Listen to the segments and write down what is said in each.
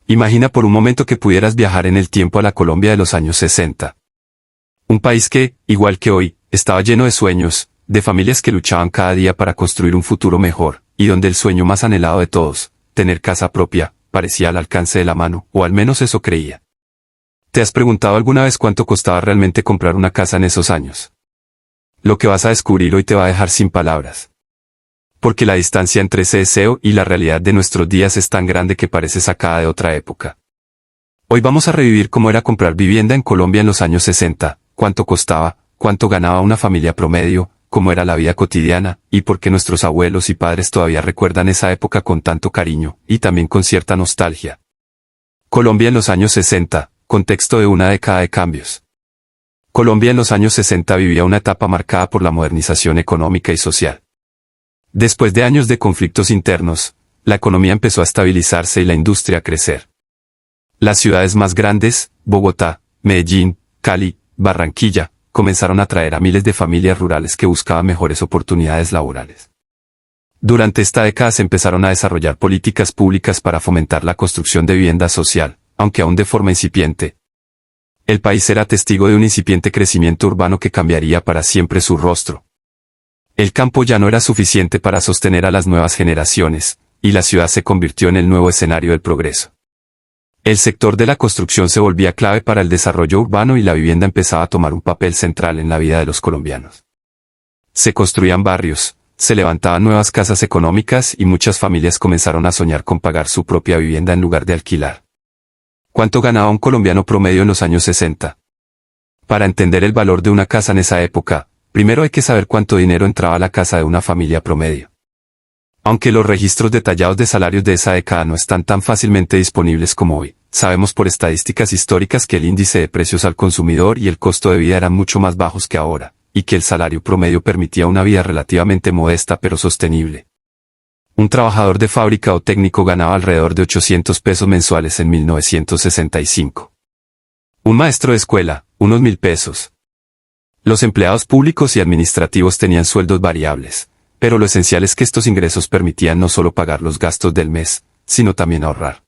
Imagina por un momento que pudieras viajar en el tiempo a la Colombia de los años 60. Un país que, igual que hoy, estaba lleno de sueños, de familias que luchaban cada día para construir un futuro mejor, y donde el sueño más anhelado de todos, tener casa propia, parecía al alcance de la mano, o al menos eso creía. ¿Te has preguntado alguna vez cuánto costaba realmente comprar una casa en esos años? Lo que vas a descubrir hoy te va a dejar sin palabras. Porque la distancia entre ese deseo y la realidad de nuestros días es tan grande que parece sacada de otra época. Hoy vamos a revivir cómo era comprar vivienda en Colombia en los años 60, cuánto costaba, cuánto ganaba una familia promedio, cómo era la vida cotidiana, y por qué nuestros abuelos y padres todavía recuerdan esa época con tanto cariño, y también con cierta nostalgia. Colombia en los años 60, contexto de una década de cambios. Colombia en los años 60 vivía una etapa marcada por la modernización económica y social. Después de años de conflictos internos, la economía empezó a estabilizarse y la industria a crecer. Las ciudades más grandes, Bogotá, Medellín, Cali, Barranquilla, comenzaron a atraer a miles de familias rurales que buscaban mejores oportunidades laborales. Durante esta década se empezaron a desarrollar políticas públicas para fomentar la construcción de vivienda social, aunque aún de forma incipiente. El país era testigo de un incipiente crecimiento urbano que cambiaría para siempre su rostro. El campo ya no era suficiente para sostener a las nuevas generaciones, y la ciudad se convirtió en el nuevo escenario del progreso. El sector de la construcción se volvía clave para el desarrollo urbano y la vivienda empezaba a tomar un papel central en la vida de los colombianos. Se construían barrios, se levantaban nuevas casas económicas y muchas familias comenzaron a soñar con pagar su propia vivienda en lugar de alquilar. ¿Cuánto ganaba un colombiano promedio en los años 60? Para entender el valor de una casa en esa época, primero hay que saber cuánto dinero entraba a la casa de una familia promedio. Aunque los registros detallados de salarios de esa década no están tan fácilmente disponibles como hoy, sabemos por estadísticas históricas que el índice de precios al consumidor y el costo de vida eran mucho más bajos que ahora, y que el salario promedio permitía una vida relativamente modesta pero sostenible. Un trabajador de fábrica o técnico ganaba alrededor de 800 pesos mensuales en 1965. Un maestro de escuela, unos 1.000 pesos. Los empleados públicos y administrativos tenían sueldos variables, pero lo esencial es que estos ingresos permitían no solo pagar los gastos del mes, sino también ahorrar.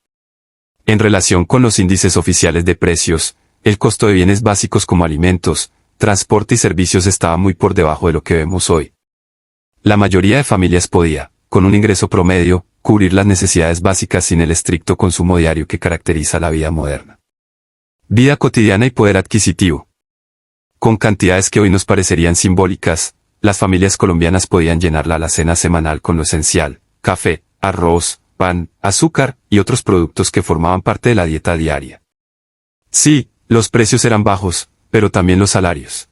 En relación con los índices oficiales de precios, el costo de bienes básicos como alimentos, transporte y servicios estaba muy por debajo de lo que vemos hoy. La mayoría de familias podía, con un ingreso promedio, cubrir las necesidades básicas sin el estricto consumo diario que caracteriza la vida moderna. Vida cotidiana y poder adquisitivo. Con cantidades que hoy nos parecerían simbólicas, las familias colombianas podían llenar la alacena semanal con lo esencial: café, arroz, pan, azúcar y otros productos que formaban parte de la dieta diaria. Sí, los precios eran bajos, pero también los salarios.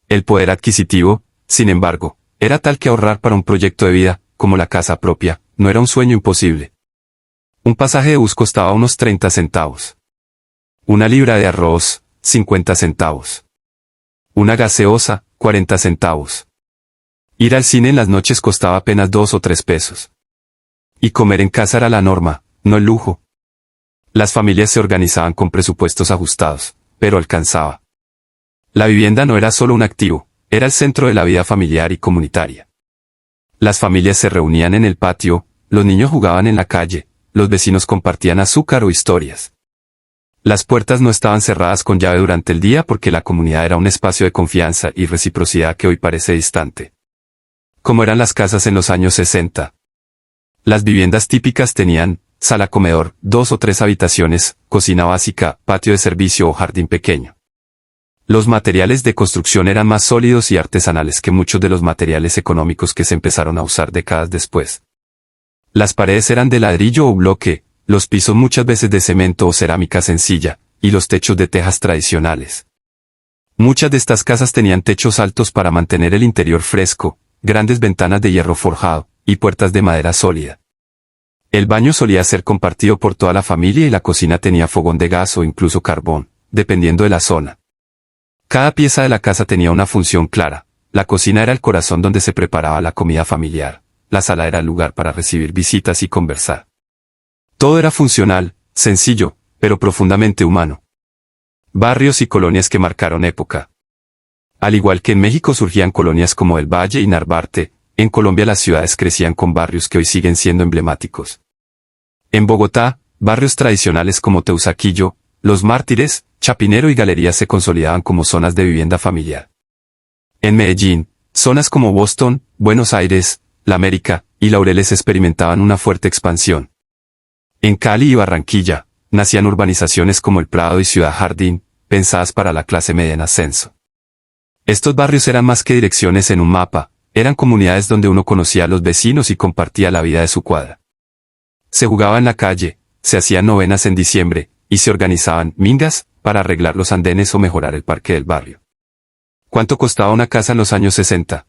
El poder adquisitivo, sin embargo, era tal que ahorrar para un proyecto de vida, como la casa propia, no era un sueño imposible. Un pasaje de bus costaba unos 30 centavos. Una libra de arroz, 50 centavos. Una gaseosa, 40 centavos. Ir al cine en las noches costaba apenas 2 o 3 pesos. Y comer en casa era la norma, no el lujo. Las familias se organizaban con presupuestos ajustados, pero alcanzaba. La vivienda no era solo un activo, era el centro de la vida familiar y comunitaria. Las familias se reunían en el patio, los niños jugaban en la calle, los vecinos compartían azúcar o historias. Las puertas no estaban cerradas con llave durante el día porque la comunidad era un espacio de confianza y reciprocidad que hoy parece distante. ¿Cómo eran las casas en los años 60? Las viviendas típicas tenían sala-comedor, 2 o 3 habitaciones, cocina básica, patio de servicio o jardín pequeño. Los materiales de construcción eran más sólidos y artesanales que muchos de los materiales económicos que se empezaron a usar décadas después. Las paredes eran de ladrillo o bloque, los pisos muchas veces de cemento o cerámica sencilla, y los techos de tejas tradicionales. Muchas de estas casas tenían techos altos para mantener el interior fresco, grandes ventanas de hierro forjado, y puertas de madera sólida. El baño solía ser compartido por toda la familia y la cocina tenía fogón de gas o incluso carbón, dependiendo de la zona. Cada pieza de la casa tenía una función clara. La cocina era el corazón donde se preparaba la comida familiar, la sala era el lugar para recibir visitas y conversar. Todo era funcional, sencillo, pero profundamente humano. Barrios y colonias que marcaron época. Al igual que en México surgían colonias como El Valle y Narvarte, en Colombia las ciudades crecían con barrios que hoy siguen siendo emblemáticos. En Bogotá, barrios tradicionales como Teusaquillo, Los Mártires, Chapinero y Galerías se consolidaban como zonas de vivienda familiar. En Medellín, zonas como Boston, Buenos Aires, La América y Laureles experimentaban una fuerte expansión. En Cali y Barranquilla, nacían urbanizaciones como El Prado y Ciudad Jardín, pensadas para la clase media en ascenso. Estos barrios eran más que direcciones en un mapa, eran comunidades donde uno conocía a los vecinos y compartía la vida de su cuadra. Se jugaba en la calle, se hacían novenas en diciembre, y se organizaban mingas para arreglar los andenes o mejorar el parque del barrio. ¿Cuánto costaba una casa en los años 60?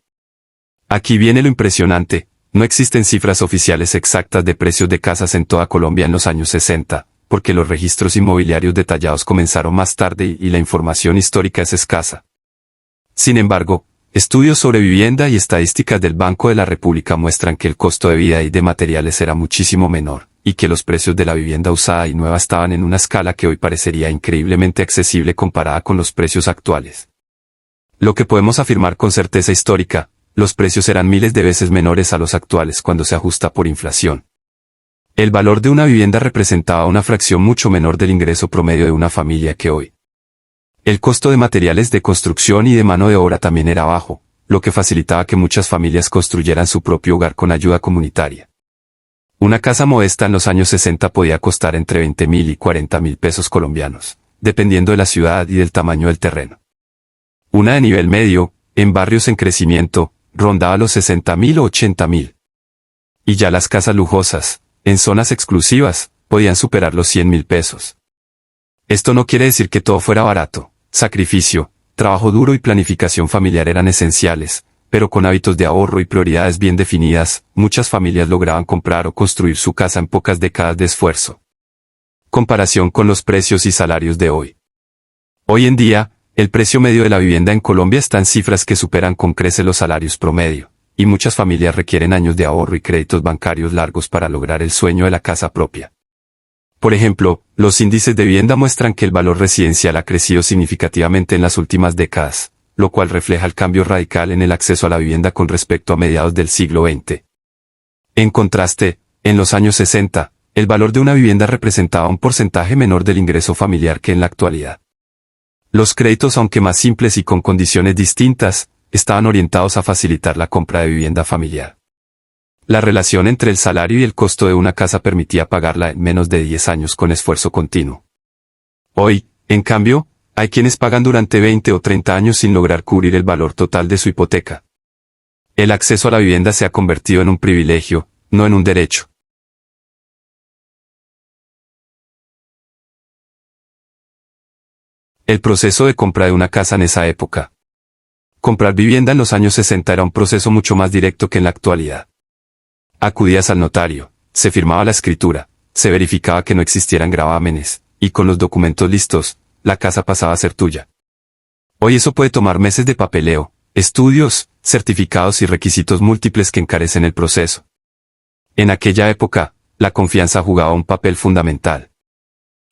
Aquí viene lo impresionante, no existen cifras oficiales exactas de precios de casas en toda Colombia en los años 60, porque los registros inmobiliarios detallados comenzaron más tarde y la información histórica es escasa. Sin embargo, estudios sobre vivienda y estadísticas del Banco de la República muestran que el costo de vida y de materiales era muchísimo menor, y que los precios de la vivienda usada y nueva estaban en una escala que hoy parecería increíblemente accesible comparada con los precios actuales. Lo que podemos afirmar con certeza histórica, los precios eran miles de veces menores a los actuales cuando se ajusta por inflación. El valor de una vivienda representaba una fracción mucho menor del ingreso promedio de una familia que hoy. El costo de materiales de construcción y de mano de obra también era bajo, lo que facilitaba que muchas familias construyeran su propio hogar con ayuda comunitaria. Una casa modesta en los años 60 podía costar entre 20.000 y 40.000 pesos colombianos, dependiendo de la ciudad y del tamaño del terreno. Una de nivel medio, en barrios en crecimiento, rondaba los 60.000 o 80.000. Y ya las casas lujosas, en zonas exclusivas, podían superar los 100.000 pesos. Esto no quiere decir que todo fuera barato. Sacrificio, trabajo duro y planificación familiar eran esenciales, pero con hábitos de ahorro y prioridades bien definidas, muchas familias lograban comprar o construir su casa en pocas décadas de esfuerzo. Comparación con los precios y salarios de hoy. Hoy en día, el precio medio de la vivienda en Colombia está en cifras que superan con creces los salarios promedio, y muchas familias requieren años de ahorro y créditos bancarios largos para lograr el sueño de la casa propia. Por ejemplo, los índices de vivienda muestran que el valor residencial ha crecido significativamente en las últimas décadas, lo cual refleja el cambio radical en el acceso a la vivienda con respecto a mediados del siglo XX. En contraste, en los años 60, el valor de una vivienda representaba un porcentaje menor del ingreso familiar que en la actualidad. Los créditos, aunque más simples y con condiciones distintas, estaban orientados a facilitar la compra de vivienda familiar. La relación entre el salario y el costo de una casa permitía pagarla en menos de 10 años con esfuerzo continuo. Hoy, en cambio, hay quienes pagan durante 20 o 30 años sin lograr cubrir el valor total de su hipoteca. El acceso a la vivienda se ha convertido en un privilegio, no en un derecho. El proceso de compra de una casa en esa época. Comprar vivienda en los años 60 era un proceso mucho más directo que en la actualidad. Acudías al notario, se firmaba la escritura, se verificaba que no existieran gravámenes, y con los documentos listos, la casa pasaba a ser tuya. Hoy eso puede tomar meses de papeleo, estudios, certificados y requisitos múltiples que encarecen el proceso. En aquella época, la confianza jugaba un papel fundamental.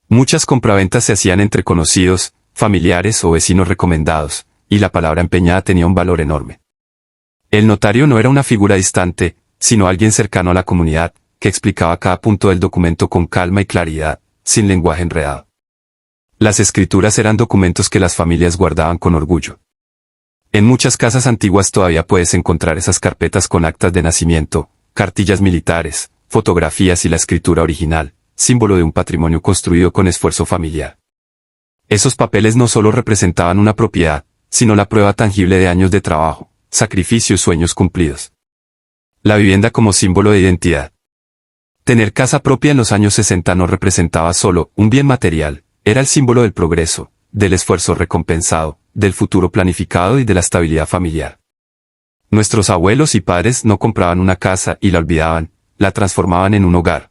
Muchas compraventas se hacían entre conocidos, familiares o vecinos recomendados, y la palabra empeñada tenía un valor enorme. El notario no era una figura distante, sino alguien cercano a la comunidad, que explicaba cada punto del documento con calma y claridad, sin lenguaje enredado. Las escrituras eran documentos que las familias guardaban con orgullo. En muchas casas antiguas todavía puedes encontrar esas carpetas con actas de nacimiento, cartillas militares, fotografías y la escritura original, símbolo de un patrimonio construido con esfuerzo familiar. Esos papeles no solo representaban una propiedad, sino la prueba tangible de años de trabajo, sacrificio y sueños cumplidos. La vivienda como símbolo de identidad. Tener casa propia en los años 60 no representaba solo un bien material, era el símbolo del progreso, del esfuerzo recompensado, del futuro planificado y de la estabilidad familiar. Nuestros abuelos y padres no compraban una casa y la olvidaban, la transformaban en un hogar.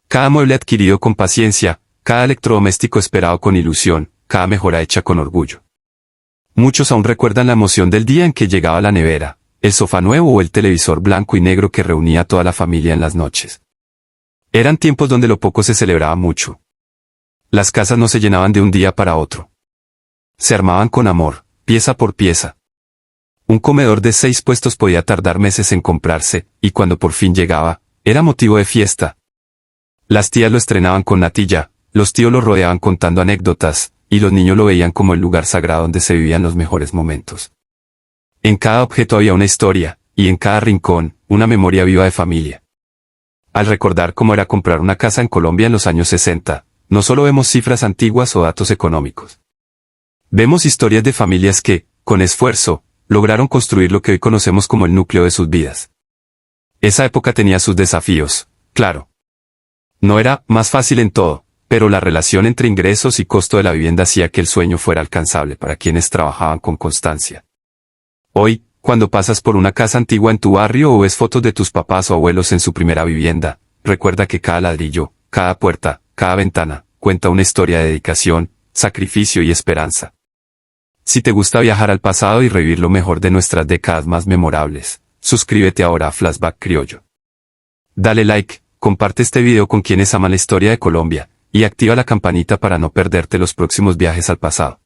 Cada mueble adquirido con paciencia, cada electrodoméstico esperado con ilusión, cada mejora hecha con orgullo. Muchos aún recuerdan la emoción del día en que llegaba la nevera, el sofá nuevo o el televisor blanco y negro que reunía a toda la familia en las noches. Eran tiempos donde lo poco se celebraba mucho. Las casas no se llenaban de un día para otro. Se armaban con amor, pieza por pieza. Un comedor de 6 puestos podía tardar meses en comprarse, y cuando por fin llegaba, era motivo de fiesta. Las tías lo estrenaban con natilla, los tíos lo rodeaban contando anécdotas, y los niños lo veían como el lugar sagrado donde se vivían los mejores momentos. En cada objeto había una historia, y en cada rincón, una memoria viva de familia. Al recordar cómo era comprar una casa en Colombia en los años 60, no solo vemos cifras antiguas o datos económicos. Vemos historias de familias que, con esfuerzo, lograron construir lo que hoy conocemos como el núcleo de sus vidas. Esa época tenía sus desafíos, claro. No era más fácil en todo, pero la relación entre ingresos y costo de la vivienda hacía que el sueño fuera alcanzable para quienes trabajaban con constancia. Hoy, cuando pasas por una casa antigua en tu barrio o ves fotos de tus papás o abuelos en su primera vivienda, recuerda que cada ladrillo, cada puerta, cada ventana, cuenta una historia de dedicación, sacrificio y esperanza. Si te gusta viajar al pasado y revivir lo mejor de nuestras décadas más memorables, suscríbete ahora a Flashback Criollo. Dale like, comparte este video con quienes aman la historia de Colombia, y activa la campanita para no perderte los próximos viajes al pasado.